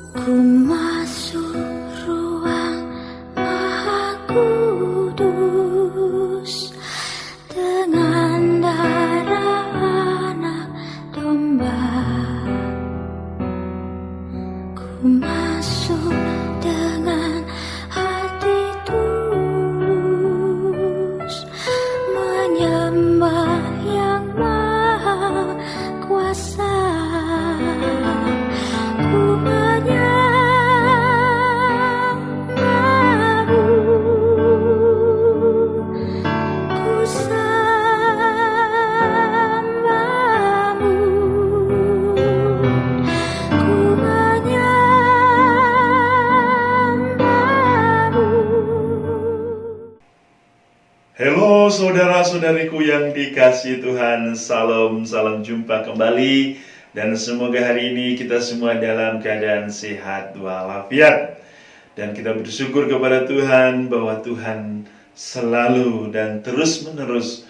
Ku masuk ruang Maha Kudus dengan darah anak domba. Ku masuk dengan hati tulus, menyembah yang Maha Kuasa. Ku menyembahmu, ku sembahmu, ku menyembahmu. Halo saudara-saudariku yang dikasihi Tuhan, salam jumpa kembali. Dan semoga hari ini kita semua dalam keadaan sehat walafiat. Dan kita bersyukur kepada Tuhan bahwa Tuhan selalu dan terus-menerus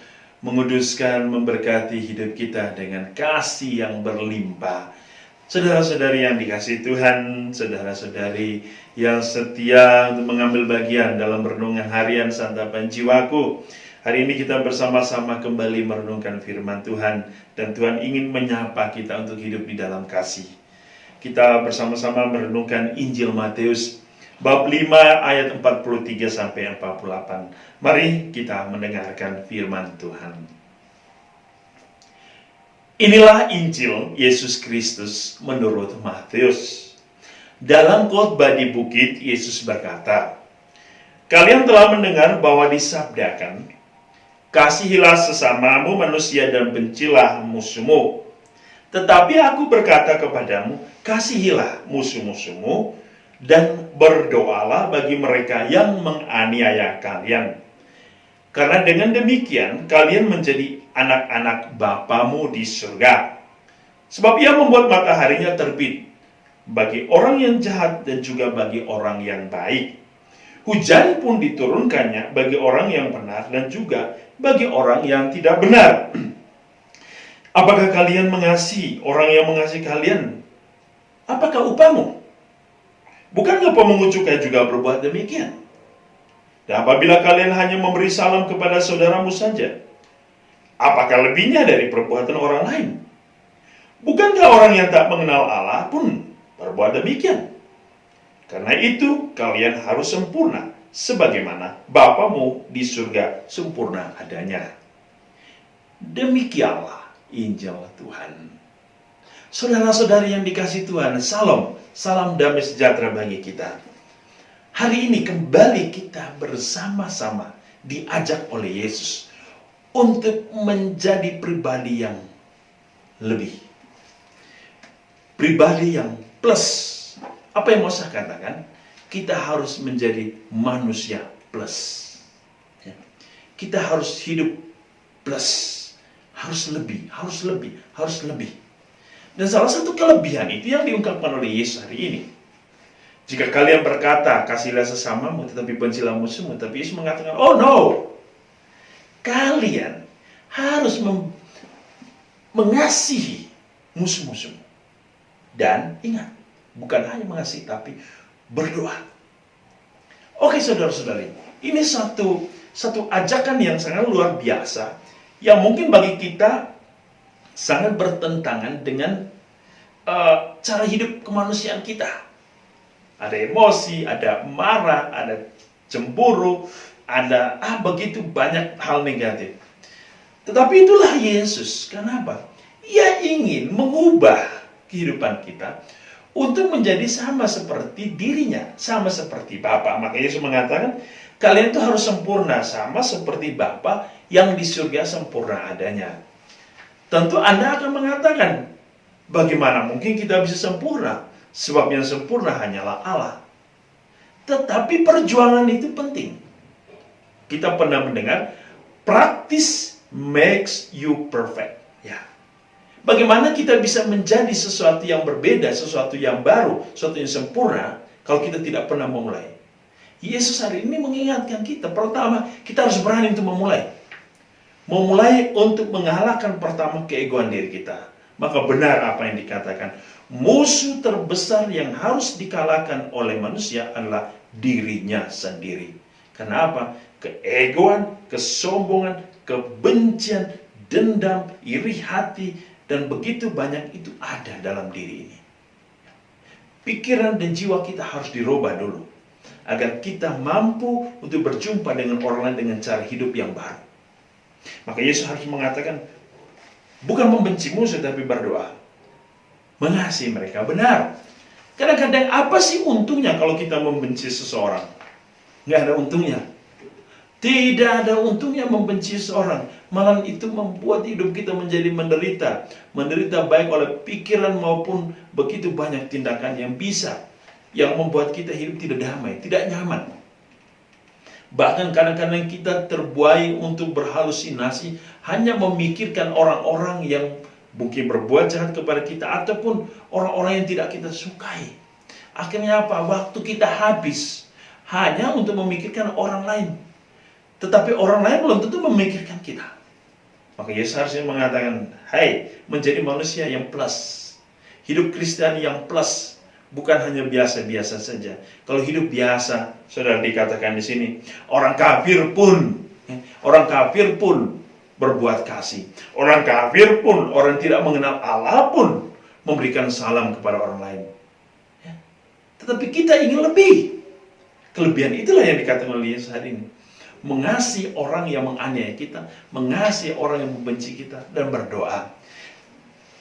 menguduskan, memberkati hidup kita dengan kasih yang berlimpah. Saudara-saudari yang dikasihi Tuhan, saudara-saudari yang setia untuk mengambil bagian dalam renungan harian Santapan Jiwaku. Hari ini kita bersama-sama kembali merenungkan firman Tuhan, dan Tuhan ingin menyapa kita untuk hidup di dalam kasih. Kita bersama-sama merenungkan Injil Matius bab 5 ayat 43 sampai 48. Mari kita mendengarkan firman Tuhan. Inilah Injil Yesus Kristus menurut Matius. Dalam khotbah di bukit, Yesus berkata, "Kalian telah mendengar bahwa disabdakan, kasihilah sesamamu manusia dan bencilah musuhmu. Tetapi aku berkata kepadamu, kasihilah musuh-musuhmu dan berdoalah bagi mereka yang menganiaya kalian. Karena dengan demikian kalian menjadi anak-anak Bapamu di surga. Sebab Ia membuat mataharinya terbit bagi orang yang jahat dan juga bagi orang yang baik. Hujan pun diturunkannya bagi orang yang benar dan juga bagi orang yang tidak benar. Apakah kalian mengasihi orang yang mengasihi kalian? Apakah upahmu? Bukankah pemungut cukai juga berbuat demikian? Dan apabila kalian hanya memberi salam kepada saudaramu saja, apakah lebihnya dari perbuatan orang lain? Bukankah orang yang tak mengenal Allah pun berbuat demikian? Karena itu kalian harus sempurna, sebagaimana Bapamu di surga sempurna adanya." Demikianlah Injil Tuhan. Saudara-saudari yang dikasihi Tuhan, salam damai sejahtera bagi kita. Hari ini kembali kita bersama-sama diajak oleh Yesus untuk menjadi pribadi yang lebih. Pribadi yang plus. Apa yang mau saya katakan? Kita harus menjadi manusia plus. Kita harus hidup plus. Harus lebih. Dan salah satu kelebihan itu yang diungkapkan oleh Yesus hari ini. Jika kalian berkata, kasihilah sesamamu, tetapi bencilah musuhmu. Tapi Yesus mengatakan, oh no. Kalian harus mengasihi musuh-musuhmu. Dan ingat, bukan hanya mengasihi, tapi berdoa. Oke saudara-saudari, ini satu ajakan yang sangat luar biasa, yang mungkin bagi kita sangat bertentangan dengan cara hidup kemanusiaan kita. Ada emosi, ada marah, ada cemburu, ada begitu banyak hal negatif. Tetapi itulah Yesus. Kenapa? Ia ingin mengubah kehidupan kita untuk menjadi sama seperti dirinya, sama seperti Bapa. Makanya Yesus mengatakan, kalian itu harus sempurna, sama seperti Bapa yang di surga sempurna adanya. Tentu Anda akan mengatakan, bagaimana mungkin kita bisa sempurna? Sebab yang sempurna hanyalah Allah. Tetapi perjuangan itu penting. Kita pernah mendengar, practice makes you perfect. Ya. Bagaimana kita bisa menjadi sesuatu yang berbeda, sesuatu yang baru, sesuatu yang sempurna, kalau kita tidak pernah memulai. Yesus hari ini mengingatkan kita, pertama, kita harus berani untuk memulai. Memulai untuk mengalahkan pertama keegoan diri kita. Maka benar apa yang dikatakan, musuh terbesar yang harus dikalahkan oleh manusia adalah dirinya sendiri. Kenapa? Keegoan, kesombongan, kebencian, dendam, iri hati, dan begitu banyak itu ada dalam diri ini. Pikiran dan jiwa kita harus dirubah dulu, agar kita mampu untuk berjumpa dengan orang lain dengan cara hidup yang baru. Maka Yesus harus mengatakan, bukan membenci musuh tapi berdoa, mengasihi mereka. Benar. Kadang-kadang apa sih untungnya kalau kita membenci seseorang? Nggak ada untungnya. Tidak ada untungnya membenci seseorang. Malah itu membuat hidup kita menjadi menderita. Menderita baik oleh pikiran maupun begitu banyak tindakan yang membuat kita hidup tidak damai, tidak nyaman. Bahkan kadang-kadang kita terbuai untuk berhalusinasi, hanya memikirkan orang-orang yang mungkin berbuat jahat kepada kita, ataupun orang-orang yang tidak kita sukai. Akhirnya apa? Waktu kita habis hanya untuk memikirkan orang lain. Tetapi orang lain belum tentu memikirkan kita. Maka Yesus harusnya mengatakan, hai, menjadi manusia yang plus. Hidup Kristen yang plus. Bukan hanya biasa-biasa saja. Kalau hidup biasa, saudara, dikatakan di sini, orang kafir pun berbuat kasih. Orang kafir pun, orang tidak mengenal Allah pun memberikan salam kepada orang lain. Tetapi kita ingin lebih. Kelebihan itulah yang dikatakan oleh Yesus hari ini. Mengasihi orang yang menganiaya kita, mengasihi orang yang membenci kita, dan berdoa.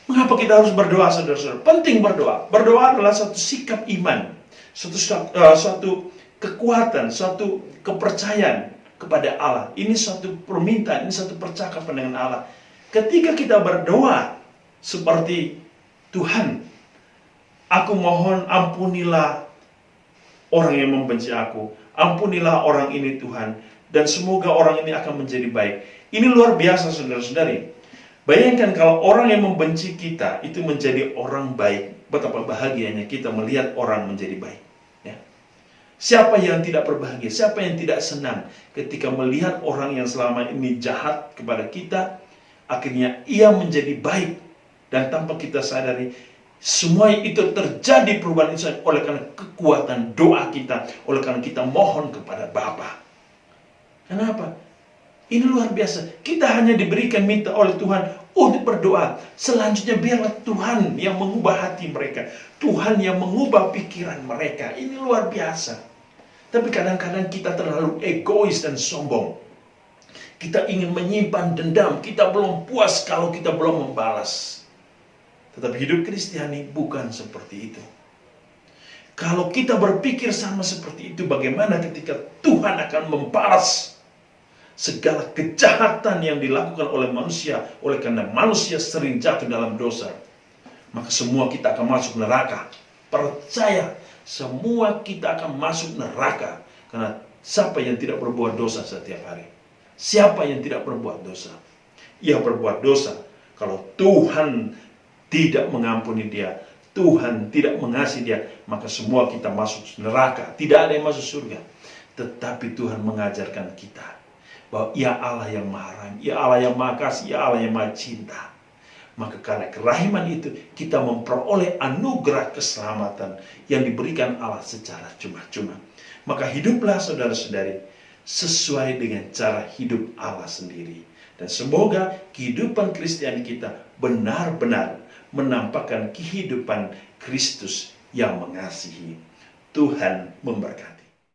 Mengapa kita harus berdoa, saudara-saudara? Penting berdoa. Berdoa adalah satu sikap iman, suatu kekuatan, suatu kepercayaan kepada Allah. Ini suatu permintaan, ini suatu percakapan dengan Allah. Ketika kita berdoa seperti, Tuhan, aku mohon ampunilah orang yang membenci aku, ampunilah orang ini Tuhan, dan semoga orang ini akan menjadi baik. Ini luar biasa, saudara-saudari. Bayangkan kalau orang yang membenci kita itu menjadi orang baik. Betapa bahagianya kita melihat orang menjadi baik. Ya. Siapa yang tidak berbahagia? Siapa yang tidak senang ketika melihat orang yang selama ini jahat kepada kita, akhirnya ia menjadi baik. Dan tanpa kita sadari, semua itu terjadi perubahan itu oleh karena kekuatan doa kita, oleh karena kita mohon kepada Bapa. Kenapa? Ini luar biasa. Kita hanya diberikan minta oleh Tuhan untuk berdoa. Selanjutnya biarlah Tuhan yang mengubah hati mereka. Tuhan yang mengubah pikiran mereka. Ini luar biasa. Tapi kadang-kadang kita terlalu egois dan sombong. Kita ingin menyimpan dendam. Kita belum puas kalau kita belum membalas. Tetapi hidup Kristiani bukan seperti itu. Kalau kita berpikir sama seperti itu, bagaimana ketika Tuhan akan membalas segala kejahatan yang dilakukan oleh manusia, oleh karena manusia sering jatuh dalam dosa, maka semua kita akan masuk neraka. Percaya, semua kita akan masuk neraka. Karena siapa yang tidak berbuat dosa setiap hari? Siapa yang tidak berbuat dosa? Ia berbuat dosa kalau Tuhan tidak mengampuni dia, Tuhan tidak mengasihi dia, maka semua kita masuk neraka. Tidak ada yang masuk surga. Tetapi Tuhan mengajarkan kita bahwa Ia Allah yang maha rahim, Ia Allah yang maha kasih, Ia Allah yang maha cinta. Maka karena kerahiman itu, kita memperoleh anugerah keselamatan yang diberikan Allah secara cuma-cuma. Maka hiduplah, saudara-saudari, sesuai dengan cara hidup Allah sendiri. Dan semoga kehidupan Kristiani kita benar-benar menampakkan kehidupan Kristus yang mengasihi. Tuhan memberkati.